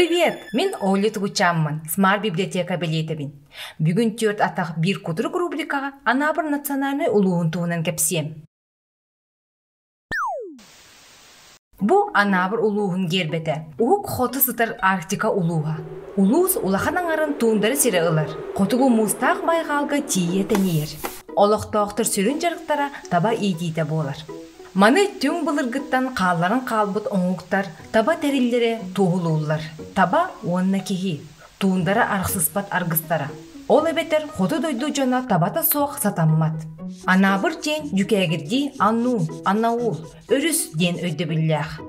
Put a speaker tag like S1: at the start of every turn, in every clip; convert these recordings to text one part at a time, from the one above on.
S1: Привет! Мен Оля Тугучаммын, Smart библиотека билетебин. Бүгін 4 атақ bir кутурuk рубрикаға анабыр национальный улуғын туғынан кепсем. Бу анабыр улуғын гербеті. Уғық хоты сытар Арктика улуға. Улуыз улахан аңарын туындары сері ылар. Қотуғы мұстақ байғалға тие тәнейер. Олықтақтыр сүрін жарықтара таба идейді болар. Маны түң бұлыргыттан қалларын қалбыт оңуқтар, таба тәрелері туғылулар. Таба онына кеги, туындары арқсыспат арғыстара. Ол әбетер хоты дойду жона табата соқ сатаммат. Анабыр ден жүкәгірді аннау, өріс ден өйді білләқ.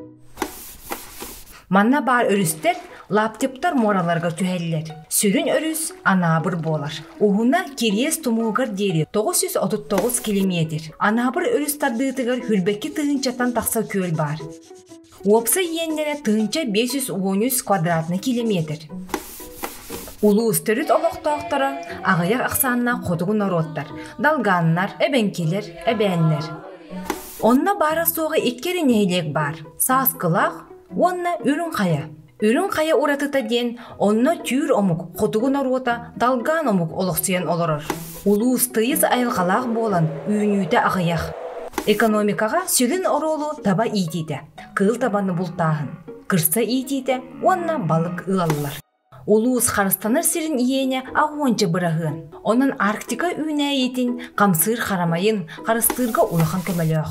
S1: Манна бар өрістер лаптептар мораларға түйәлілер. Сүрін өріс анабыр болар. Уғына керес тумуғар дері 939 километр. Анабыр өріс тардығытығар хүрбәкке тығынчаттан тақса көл бар. Опса енлері тығынча 513 квадратны километр. Улуыз түріт олықтақтары ағаяқ ақсанына қодығы народтар, далғаннар, әбенкелер, әбәнлер. Онна бары соғы еккері нейлек бар. Сасқылақ, онна үрін қая. Үрін қая ұратыта ден, онна түйір омық, қодығы народа, далған омық олықсыян олырыр. Улуыз тыйыз айылғалақ болан, үйінүйді ағаяқ. Экономикаға сүлін оролу таба идейді, қыл табаны бұлтағын. Кырса идейді, онна балық ылалылар. Улуыз қарыстаныр сирин иене ағуанча бұрағын. Онын Арктика үйіне етін қамсыр қарамайын қарыстырға улахан көмеліғ.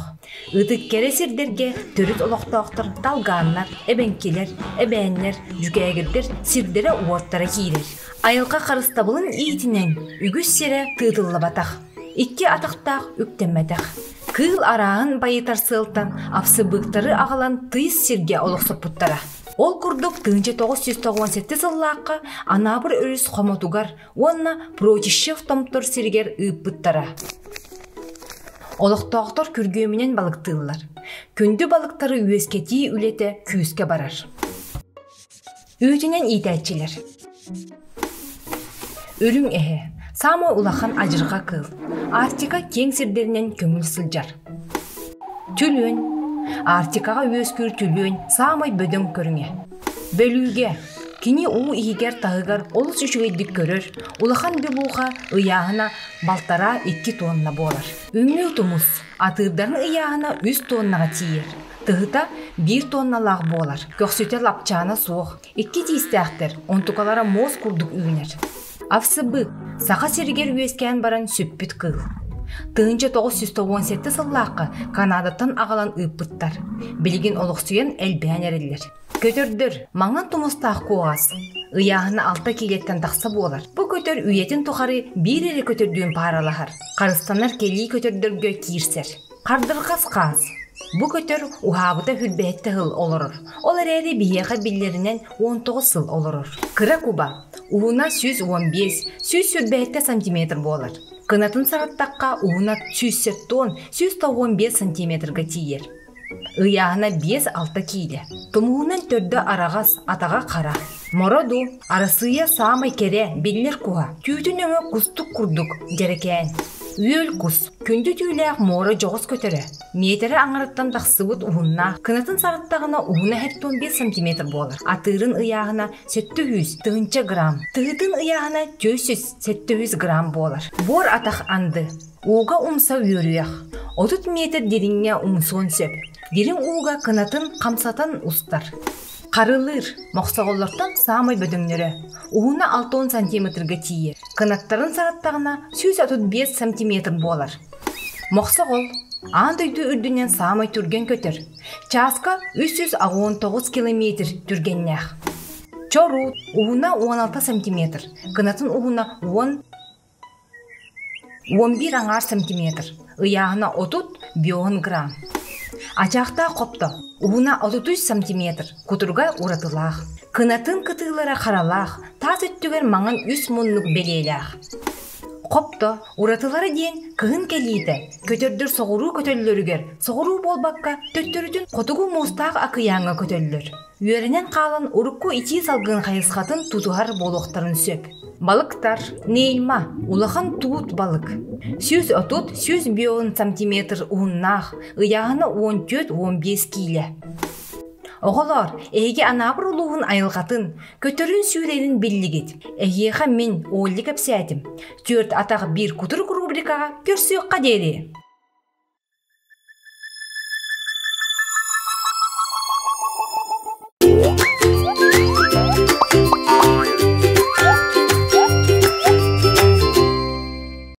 S1: Үдік кере сирдерге түріт олықтақтыр, талғаннар, әбенкелер, әбәнлер, жүкәгірдер сирдері уаттара кейдер. Айылға қарыстабылын етінен үгіс сері тыдылы батақ. Икке атақтақ үктеммәдіқ. Кыл арағын байытар сылтан, апсы бұқтары ағалан тыйыз сирге олықсып бұттара. Ол күрдік 1997 сыллаққа анабыр өріс қомотугар, онна протишев томтор сиргер ұйппыттара. Олықтақтар күргөменен балықтылар. Күнді балықтары үйескети үлеті күйіске барар. Өйтінен итәтчілер. Үрің әхе, самы улахан ажырға қыл. Арктика кең сирдерінен көңіл сылжар. Түлін. Арктикаға өскүр түлін самай бөдің көріңе. Бөліге, кені у игер тағығар олыс үшігейдік көрір, улахан бебуға ұяғына балтара 2 тонна болар. Үңлеу тұмыз, атырдарын ұяғына 3 тоннаға тиер. Тығыта 1 тонналақ болар. Көксөте лапчаны соқ, 2 дейістәқтер, онтукалара моз күрдік үйінер. Афсы бұқ, сақа сергер өскен баран сөппіт қыл. 1997 сыллаққа Канадаттан ағалан ұйппыттар. Білген олықсуен әлбән әрілер. Көтердір, маңан тұмыстақ қоғас. Ұяғына 6 келеттен тақса болар. Бұл көтер үйетін тұқары бір әрі көтердуін паралағар. Қарыстанар келей көтердірге кирсер. Қардырғас қаз. Бұл көтер ұғабыта хүрбәтті ғыл олырыр. Олар әрі бейеға білдерінен 19 сыл олырыр. Кыра Куба. Уғына 115-100 сүрбәтті сантиметр болар. Қынатын сараттаққа уғына 100-115 сантиметрға тиер. Ұяғына 5-6 кейлі. Тұмуғынан төрді арағас атаға қара. Мороду, арасыя самай кере беллер куға. Түйтін өңі құстық күрдік жерекән. Үйел құс, күнді түйіләқ моры жоғыз көтірі. Метері аңырыттан тақсыбыт уғынна. Қынатын сараттағына уғына 15 сантиметр болыр. Атырын ұяғына 700 грамм. Тығытын ұяғына 400 грамм болыр. Бор атақ анды. Уға умса үйіріяқ. 30 метр деріңе умсон сөп. Дерің уға қынатын қамсатын ұстар. Қарылыр, моқсағоллардан самай бөдіңнері. Уғына 6 сантиметрге тиер. Қынаттарын сараттағына 135 сантиметр болар. Моқсағол, андойды үрдінен самай түрген көтір. Часка 319 километр түргеннәқ. Чорут, уғына 16 сантиметр. Қынатын уғына 11 аңар сантиметр. Ұяғына 30 грамм. Ачақта қопты, уғына 33 сантиметр, күтірға ұратылақ. Қынатын кытылары қаралақ, таз өттігер маңын 3 мұнлық белейлақ. Қопты, ұратылары ден кығын келейді, көтердір соғыру көтелілергер, соғыру болбаққа төттірітін қотығу мұстақ ақыяңы көтелілер. Үйерінен қалын ұрыққу ити салғын қайысқатын тұтығар болуқтарын сөп. Балықтар, нейілма, улахан туут балық. 130-150 сантиметр ұғыннақ, ұяғына 14-15 кейлі. Оғолор, эйге анабыр улуғын айылғатын, көтөрін сүйренін білігет. Эйеға мен олли кәпсәдім. Төрт атағы бір кутырық рубрикаға көрсөкқа деді.